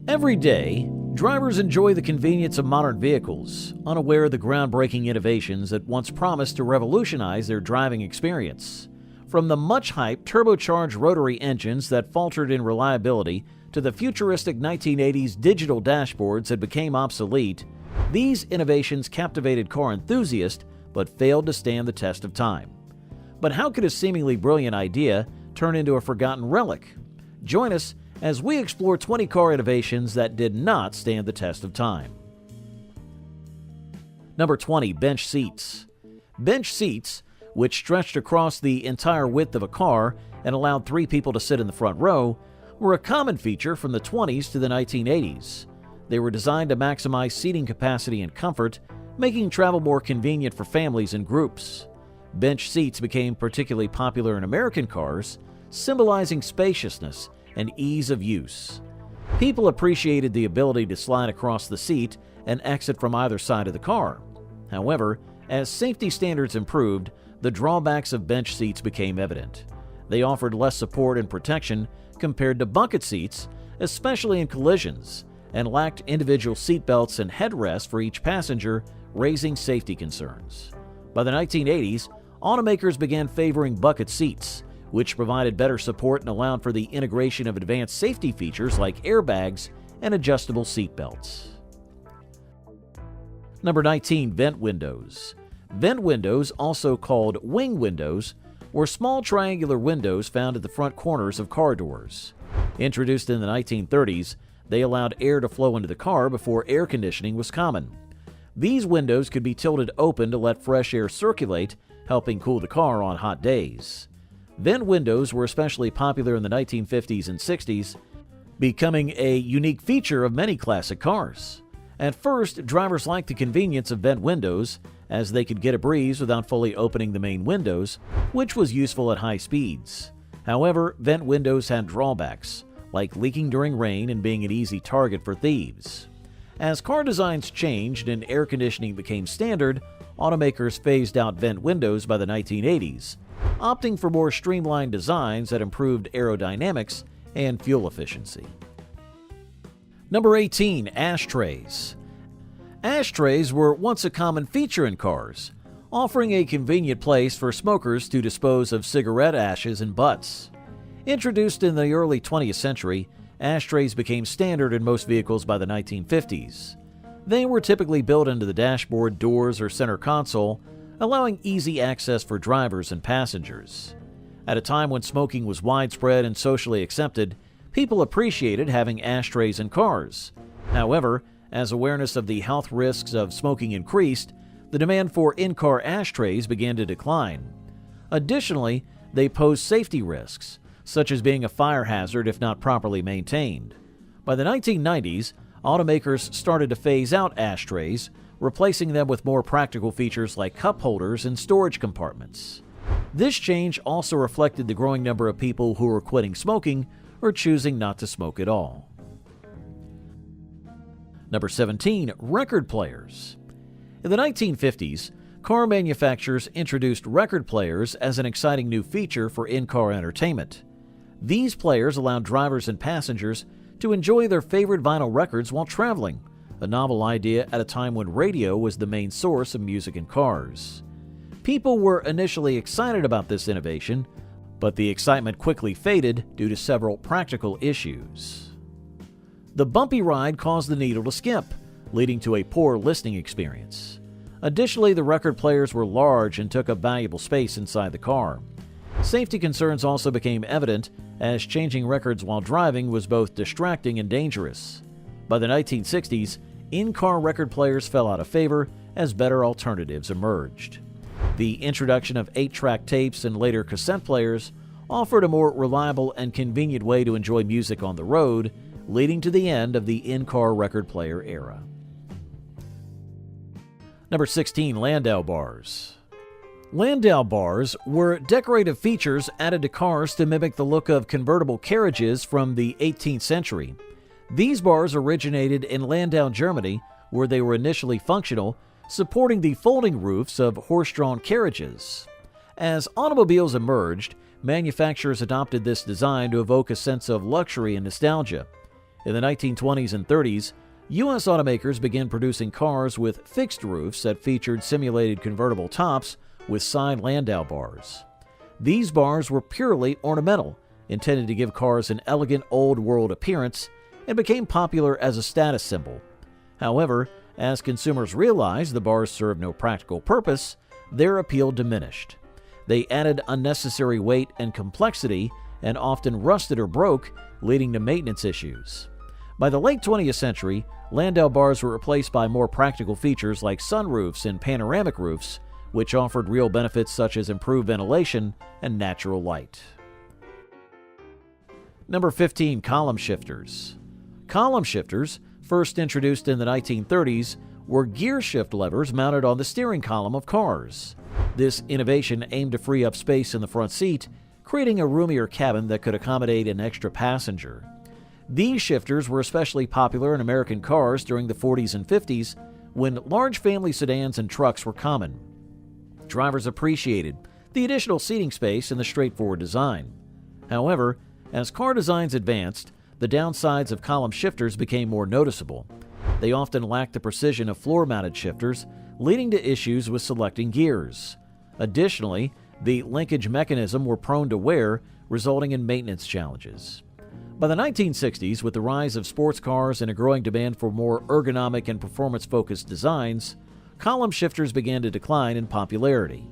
Every day, drivers enjoy the convenience of modern vehicles, unaware of the groundbreaking innovations that once promised to revolutionize their driving experience. From the much-hyped turbocharged rotary engines that faltered in reliability to the futuristic 1980s digital dashboards that became obsolete, these innovations captivated car enthusiasts but failed to stand the test of time. But how could a seemingly brilliant idea turn into a forgotten relic? Join us as we explore 20 car innovations that did not stand the test of time. Number 20. Bench seats. Bench seats, which stretched across the entire width of a car and allowed 3 people to sit in the front row, were a common feature from the 20s to the 1980s. They were designed to maximize seating capacity and comfort, making travel more convenient for families and groups. Bench seats became particularly popular in American cars, symbolizing spaciousness and ease of use. People appreciated the ability to slide across the seat and exit from either side of the car. However, as safety standards improved, the drawbacks of bench seats became evident. They offered less support and protection compared to bucket seats, especially in collisions, and lacked individual seat belts and headrests for each passenger, raising safety concerns. By the 1980s, automakers began favoring bucket seats, which provided better support and allowed for the integration of advanced safety features like airbags and adjustable seat belts. Number 19. Vent windows. Vent windows, also called wing windows, were small triangular windows found at the front corners of car doors. Introduced in the 1930s, they allowed air to flow into the car before air conditioning was common. These windows could be tilted open to let fresh air circulate, helping cool the car on hot days. Vent windows were especially popular in the 1950s and 60s, becoming a unique feature of many classic cars. At first, drivers liked the convenience of vent windows, as they could get a breeze without fully opening the main windows, which was useful at high speeds. However, vent windows had drawbacks, like leaking during rain and being an easy target for thieves. As car designs changed and air conditioning became standard, automakers phased out vent windows by the 1980s, opting for more streamlined designs that improved aerodynamics and fuel efficiency. Number 18. Ashtrays. Ashtrays were once a common feature in cars, offering a convenient place for smokers to dispose of cigarette ashes and butts. Introduced in the early 20th century, ashtrays became standard in most vehicles by the 1950s. They were typically built into the dashboard, doors, or center console, allowing easy access for drivers and passengers. At a time when smoking was widespread and socially accepted, people appreciated having ashtrays in cars. However, as awareness of the health risks of smoking increased, the demand for in-car ashtrays began to decline. Additionally, they posed safety risks, such as being a fire hazard if not properly maintained. By the 1990s, automakers started to phase out ashtrays, replacing them with more practical features like cup holders and storage compartments. This change also reflected the growing number of people who were quitting smoking or choosing not to smoke at all. Number 17. Record players. In the 1950s, car manufacturers introduced record players as an exciting new feature for in-car entertainment. These players allowed drivers and passengers to enjoy their favorite vinyl records while traveling, a novel idea at a time when radio was the main source of music in cars. People were initially excited about this innovation, but the excitement quickly faded due to several practical issues. The bumpy ride caused the needle to skip, leading to a poor listening experience. Additionally, the record players were large and took up valuable space inside the car. Safety concerns also became evident, as changing records while driving was both distracting and dangerous. By the 1960s, in-car record players fell out of favor as better alternatives emerged. The introduction of 8-track tapes and later cassette players offered a more reliable and convenient way to enjoy music on the road, leading to the end of the in-car record player era. Number 16. Landau bars. Landau bars were decorative features added to cars to mimic the look of convertible carriages from the 18th century. These bars originated in Landau, Germany, where they were initially functional, supporting the folding roofs of horse-drawn carriages. As automobiles emerged, manufacturers adopted this design to evoke a sense of luxury and nostalgia. In the 1920s and 30s, U.S. automakers began producing cars with fixed roofs that featured simulated convertible tops with side landau bars. These bars were purely ornamental, intended to give cars an elegant old-world appearance, and became popular as a status symbol. However, as consumers realized the bars served no practical purpose, their appeal diminished. They added unnecessary weight and complexity and often rusted or broke, leading to maintenance issues. By the late 20th century, landau bars were replaced by more practical features like sunroofs and panoramic roofs, which offered real benefits such as improved ventilation and natural light. Number 15. Column shifters. Column shifters, first introduced in the 1930s, were gear shift levers mounted on the steering column of cars. This innovation aimed to free up space in the front seat, creating a roomier cabin that could accommodate an extra passenger. These shifters were especially popular in American cars during the 40s and 50s, when large family sedans and trucks were common. Drivers appreciated the additional seating space and the straightforward design. However, as car designs advanced, the downsides of column shifters became more noticeable. They often lacked the precision of floor-mounted shifters, leading to issues with selecting gears. Additionally, the linkage mechanism were prone to wear, resulting in maintenance challenges. By the 1960s, with the rise of sports cars and a growing demand for more ergonomic and performance-focused designs, column shifters began to decline in popularity.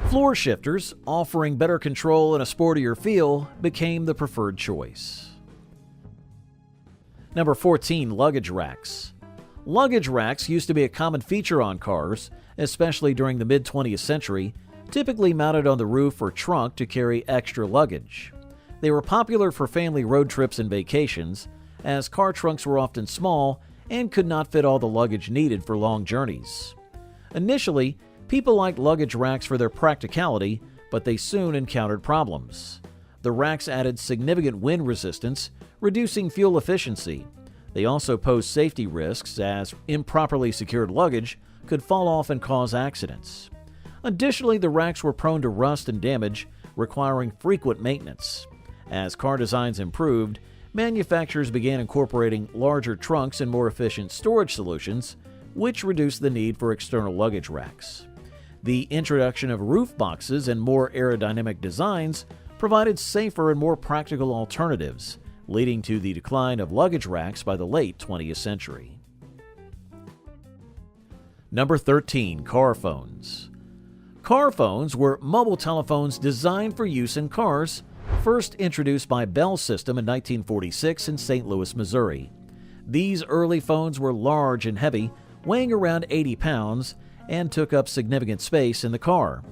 Floor shifters, offering better control and a sportier feel, became the preferred choice. Number 14. Luggage racks. Luggage racks used to be a common feature on cars, especially during the mid-20th century, typically mounted on the roof or trunk to carry extra luggage. They were popular for family road trips and vacations, as car trunks were often small and could not fit all the luggage needed for long journeys. Initially, people liked luggage racks for their practicality, but they soon encountered problems. The racks added significant wind resistance, reducing fuel efficiency. They also posed safety risks, as improperly secured luggage could fall off and cause accidents. Additionally, the racks were prone to rust and damage, requiring frequent maintenance. As car designs improved, manufacturers began incorporating larger trunks and more efficient storage solutions, which reduced the need for external luggage racks. The introduction of roof boxes and more aerodynamic designs provided safer and more practical alternatives, leading to the decline of luggage racks by the late 20th century. Number 13. Car phones. Car phones were mobile telephones designed for use in cars, first introduced by Bell System in 1946 in St. Louis, Missouri. These early phones were large and heavy, weighing around 80 pounds, and took up significant space in the car.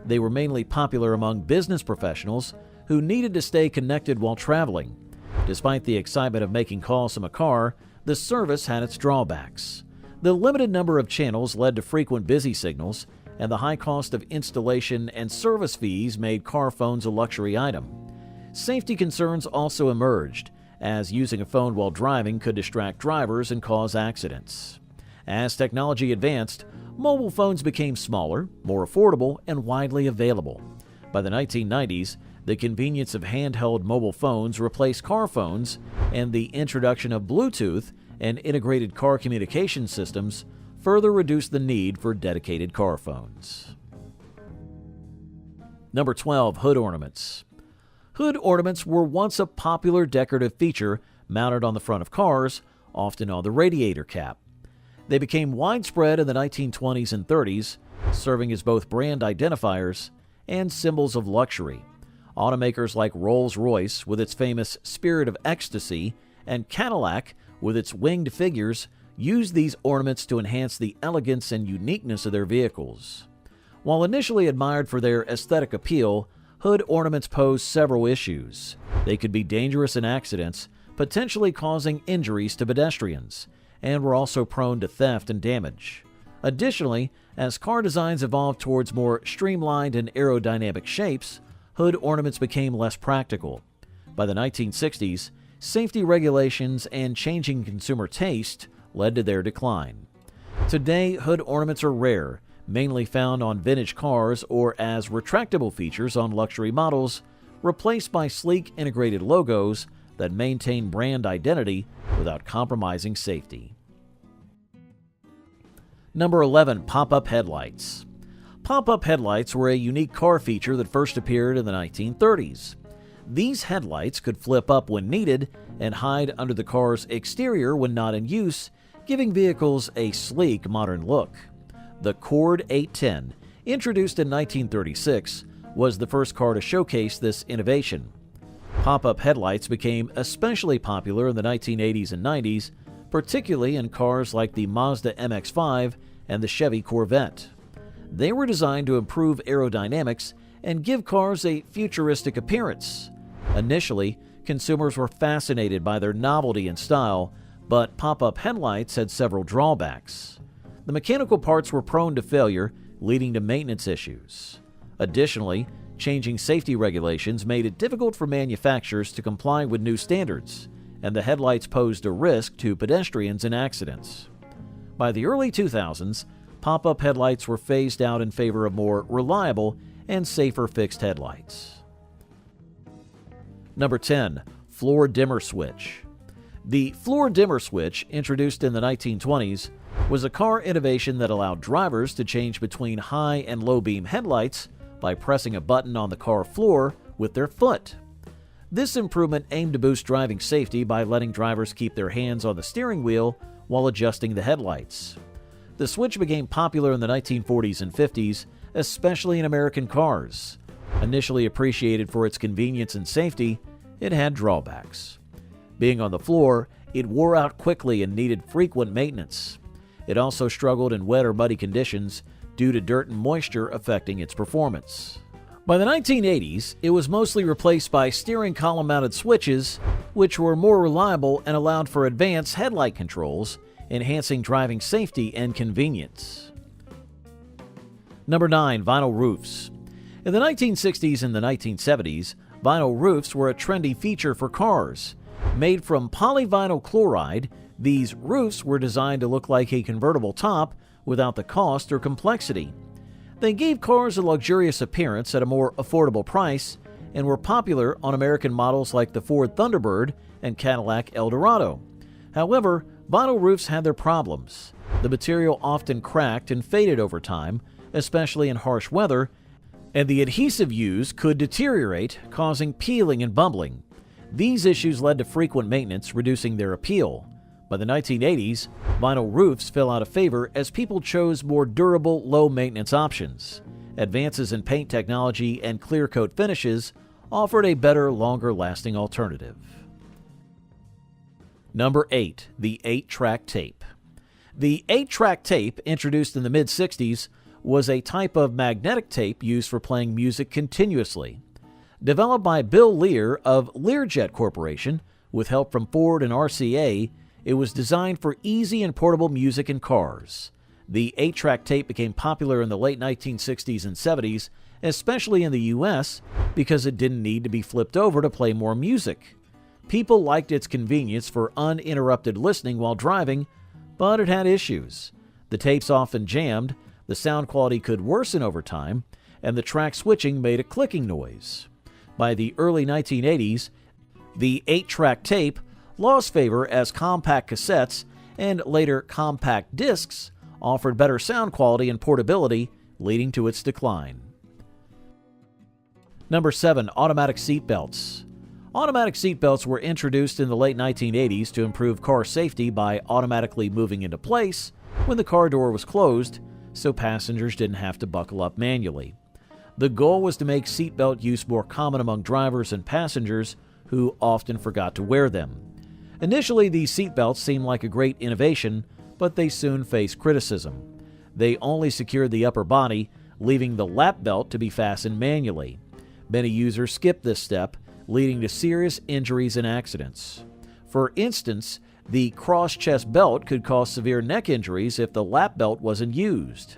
They were mainly popular among business professionals who needed to stay connected while traveling. Despite the excitement of making calls from a car, the service had its drawbacks. The limited number of channels led to frequent busy signals, and the high cost of installation and service fees made car phones a luxury item. Safety concerns also emerged, as using a phone while driving could distract drivers and cause accidents. As technology advanced, mobile phones became smaller, more affordable, and widely available. By the 1990s, the convenience of handheld mobile phones replaced car phones, and the introduction of Bluetooth and integrated car communication systems further reduced the need for dedicated car phones. Number 12. Hood ornaments. Hood ornaments were once a popular decorative feature mounted on the front of cars, often on the radiator cap. They became widespread in the 1920s and 30s, serving as both brand identifiers and symbols of luxury. Automakers like Rolls-Royce, with its famous Spirit of Ecstasy, and Cadillac, with its winged figures, used these ornaments to enhance the elegance and uniqueness of their vehicles. While initially admired for their aesthetic appeal, hood ornaments pose several issues. They could be dangerous in accidents, potentially causing injuries to pedestrians, and were also prone to theft and damage. Additionally, as car designs evolved towards more streamlined and aerodynamic shapes, hood ornaments became less practical. By the 1960s, safety regulations and changing consumer taste led to their decline. Today, hood ornaments are rare, mainly found on vintage cars or as retractable features on luxury models, replaced by sleek integrated logos that maintain brand identity without compromising safety. Number 11. Pop-up headlights. Pop-up headlights were a unique car feature that first appeared in the 1930s. These headlights could flip up when needed and hide under the car's exterior when not in use, giving vehicles a sleek, modern look. The Cord 810, introduced in 1936, was the first car to showcase this innovation. Pop-up headlights became especially popular in the 1980s and 90s, particularly in cars like the Mazda MX-5 and the Chevy Corvette. They were designed to improve aerodynamics and give cars a futuristic appearance. Initially, consumers were fascinated by their novelty and style, but pop-up headlights had several drawbacks. The mechanical parts were prone to failure, leading to maintenance issues. Additionally, changing safety regulations made it difficult for manufacturers to comply with new standards, and the headlights posed a risk to pedestrians in accidents. By the early 2000s, pop-up headlights were phased out in favor of more reliable and safer fixed headlights. Number 10. Floor dimmer switch. The floor dimmer switch, introduced in the 1920s, was a car innovation that allowed drivers to change between high and low beam headlights by pressing a button on the car floor with their foot. This improvement aimed to boost driving safety by letting drivers keep their hands on the steering wheel while adjusting the headlights. The switch became popular in the 1940s and 50s, especially in American cars. Initially appreciated for its convenience and safety, it had drawbacks. Being on the floor, it wore out quickly and needed frequent maintenance. It also struggled in wet or muddy conditions due to dirt and moisture affecting its performance. By the 1980s, it was mostly replaced by steering column-mounted switches, which were more reliable and allowed for advanced headlight controls, enhancing driving safety and convenience. Number 9. Vinyl roofs. In the 1960s and the 1970s, vinyl roofs were a trendy feature for cars. Made from polyvinyl chloride, these roofs were designed to look like a convertible top without the cost or complexity. They gave cars a luxurious appearance at a more affordable price and were popular on American models like the Ford Thunderbird and Cadillac Eldorado. However, vinyl roofs had their problems. The material often cracked and faded over time, especially in harsh weather, and the adhesive used could deteriorate, causing peeling and bubbling. These issues led to frequent maintenance, reducing their appeal. By the 1980s, vinyl roofs fell out of favor as people chose more durable, low-maintenance options. Advances in paint technology and clear coat finishes offered a better, longer-lasting alternative. Number 8. The 8-track tape. The 8-track tape, introduced in the mid-60s, was a type of magnetic tape used for playing music continuously. Developed by Bill Lear of Learjet Corporation, with help from Ford and RCA, it was designed for easy and portable music in cars. The 8-track tape became popular in the late 1960s and 70s, especially in the U.S., because it didn't need to be flipped over to play more music. People liked its convenience for uninterrupted listening while driving, but it had issues. The tapes often jammed, the sound quality could worsen over time, and the track switching made a clicking noise. By the early 1980s, the 8-track tape lost favor as compact cassettes and later compact discs offered better sound quality and portability, leading to its decline. Number 7. Automatic seat belts. Automatic seat belts were introduced in the late 1980s to improve car safety by automatically moving into place when the car door was closed, so passengers didn't have to buckle up manually. The goal was to make seatbelt use more common among drivers and passengers who often forgot to wear them. Initially, these seatbelts seemed like a great innovation, but they soon faced criticism. They only secured the upper body, leaving the lap belt to be fastened manually. Many users skipped this step, leading to serious injuries and accidents. For instance, the cross-chest belt could cause severe neck injuries if the lap belt wasn't used.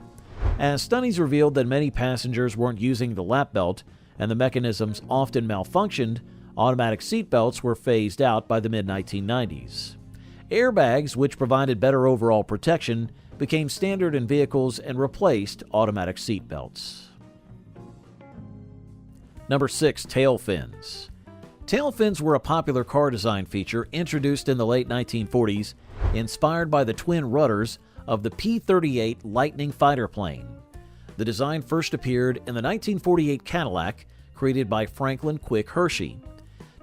As studies revealed that many passengers weren't using the lap belt and the mechanisms often malfunctioned, automatic seat belts were phased out by the mid-1990s. Airbags, which provided better overall protection, became standard in vehicles and replaced automatic seat belts. Number 6. Tail fins. Tail fins were a popular car design feature introduced in the late 1940s, inspired by the twin rudders of the P-38 Lightning fighter plane. The design first appeared in the 1948 Cadillac, created by Franklin Quick Hershey.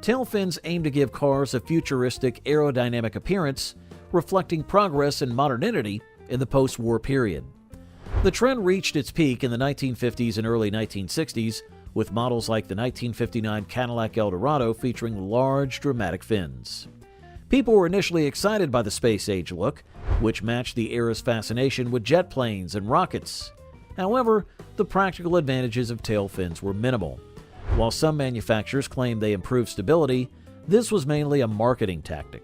Tail fins aim to give cars a futuristic aerodynamic appearance, reflecting progress and modernity in the post-war period. The trend reached its peak in the 1950s and early 1960s, with models like the 1959 Cadillac Eldorado featuring large, dramatic fins. People were initially excited by the space-age look, which matched the era's fascination with jet planes and rockets. However, the practical advantages of tail fins were minimal. While some manufacturers claimed they improved stability, this was mainly a marketing tactic.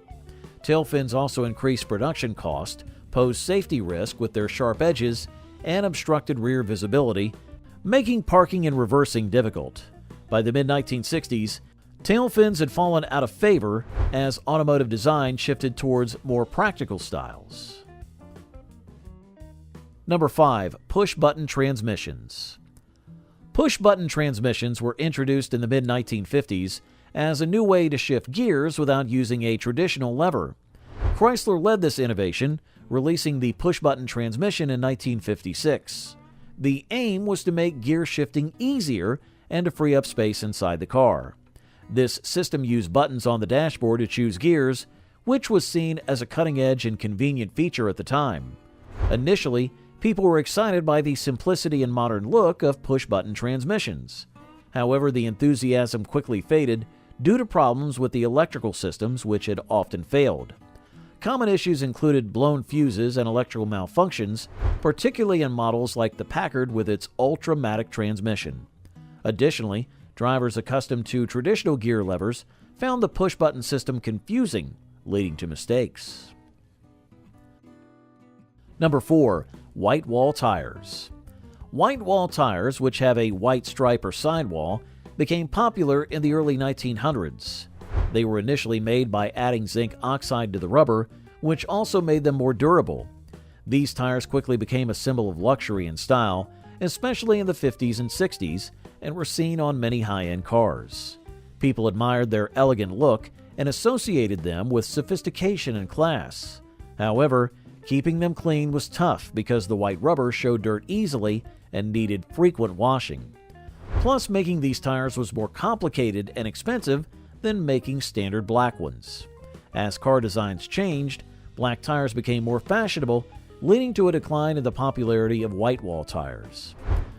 Tail fins also increased production cost, posed safety risk with their sharp edges, and obstructed rear visibility, making parking and reversing difficult. By the mid-1960s, tail fins had fallen out of favor as automotive design shifted towards more practical styles. Number 5. Push-button transmissions. Push-button transmissions were introduced in the mid-1950s as a new way to shift gears without using a traditional lever. Chrysler led this innovation, releasing the push-button transmission in 1956. The aim was to make gear shifting easier and to free up space inside the car. This system used buttons on the dashboard to choose gears, which was seen as a cutting-edge and convenient feature at the time. Initially, people were excited by the simplicity and modern look of push-button transmissions. However, the enthusiasm quickly faded due to problems with the electrical systems, which had often failed. Common issues included blown fuses and electrical malfunctions, particularly in models like the Packard with its Ultramatic transmission. Additionally, drivers accustomed to traditional gear levers found the push-button system confusing, leading to mistakes. Number 4. White wall tires. White wall tires, which have a white stripe or sidewall, became popular in the early 1900s. They were initially made by adding zinc oxide to the rubber, which also made them more durable. These tires quickly became a symbol of luxury and style, especially in the 50s and 60s, and were seen on many high-end cars. People admired their elegant look and associated them with sophistication and class. However, keeping them clean was tough because the white rubber showed dirt easily and needed frequent washing. Plus, making these tires was more complicated and expensive than making standard black ones. As car designs changed, black tires became more fashionable, leading to a decline in the popularity of white wall tires.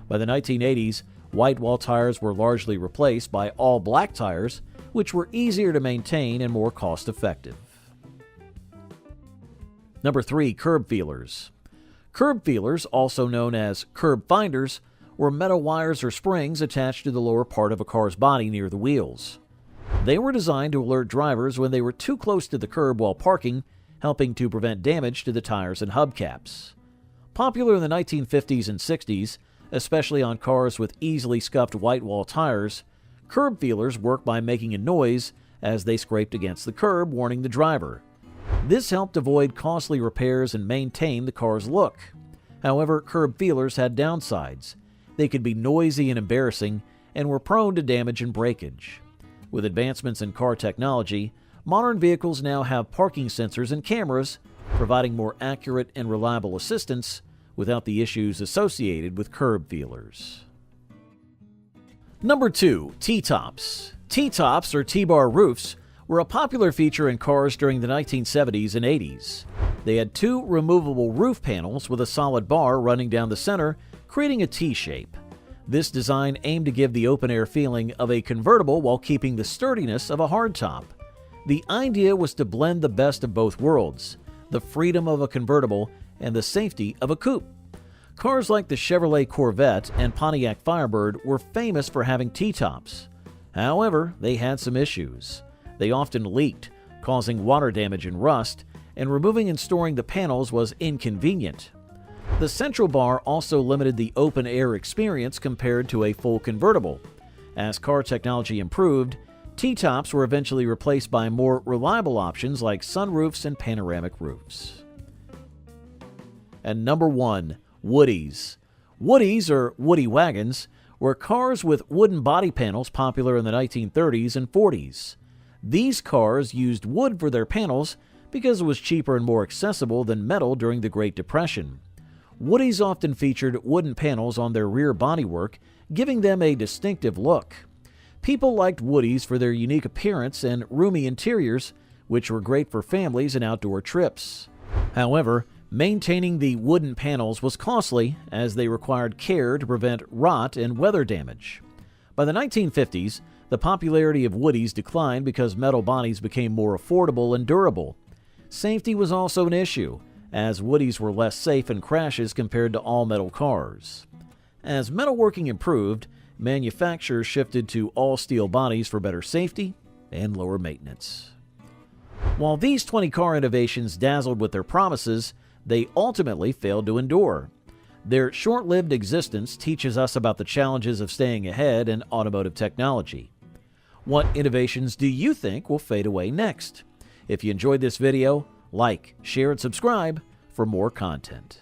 By the 1980s, white wall tires were largely replaced by all black tires, which were easier to maintain and more cost-effective. Number 3. Curb feelers. Curb feelers, also known as curb finders, were metal wires or springs attached to the lower part of a car's body near the wheels. They were designed to alert drivers when they were too close to the curb while parking, helping to prevent damage to the tires and hubcaps. Popular in the 1950s and 60s, especially on cars with easily scuffed white wall tires, curb feelers work by making a noise as they scraped against the curb, warning the driver. This helped avoid costly repairs and maintain the car's look. However, curb feelers had downsides. They could be noisy and embarrassing and were prone to damage and breakage. With advancements in car technology, modern vehicles now have parking sensors and cameras, providing more accurate and reliable assistance without the issues associated with curb feelers. Number 2. T-tops. T-tops, or T-bar roofs, were a popular feature in cars during the 1970s and 80s. They had two removable roof panels with a solid bar running down the center, creating a T-shape. This design aimed to give the open-air feeling of a convertible while keeping the sturdiness of a hardtop. The idea was to blend the best of both worlds, the freedom of a convertible and the safety of a coupe. Cars like the Chevrolet Corvette and Pontiac Firebird were famous for having T-tops. However, they had some issues. They often leaked, causing water damage and rust, and removing and storing the panels was inconvenient. The central bar also limited the open-air experience compared to a full convertible. As car technology improved, T-tops were eventually replaced by more reliable options like sunroofs and panoramic roofs. And number 1, Woodies. Woodies, or Woody wagons, were cars with wooden body panels popular in the 1930s and 40s. These cars used wood for their panels because it was cheaper and more accessible than metal during the Great Depression. Woodies often featured wooden panels on their rear bodywork, giving them a distinctive look. People liked Woodies for their unique appearance and roomy interiors, which were great for families and outdoor trips. However, maintaining the wooden panels was costly, as they required care to prevent rot and weather damage. By the 1950s, the popularity of Woodies declined because metal bodies became more affordable and durable. Safety was also an issue, as Woodies were less safe in crashes compared to all-metal cars. As metalworking improved, manufacturers shifted to all-steel bodies for better safety and lower maintenance. While these 20 car innovations dazzled with their promises, they ultimately failed to endure. Their short-lived existence teaches us about the challenges of staying ahead in automotive technology. What innovations do you think will fade away next? If you enjoyed this video, like, share, and subscribe for more content.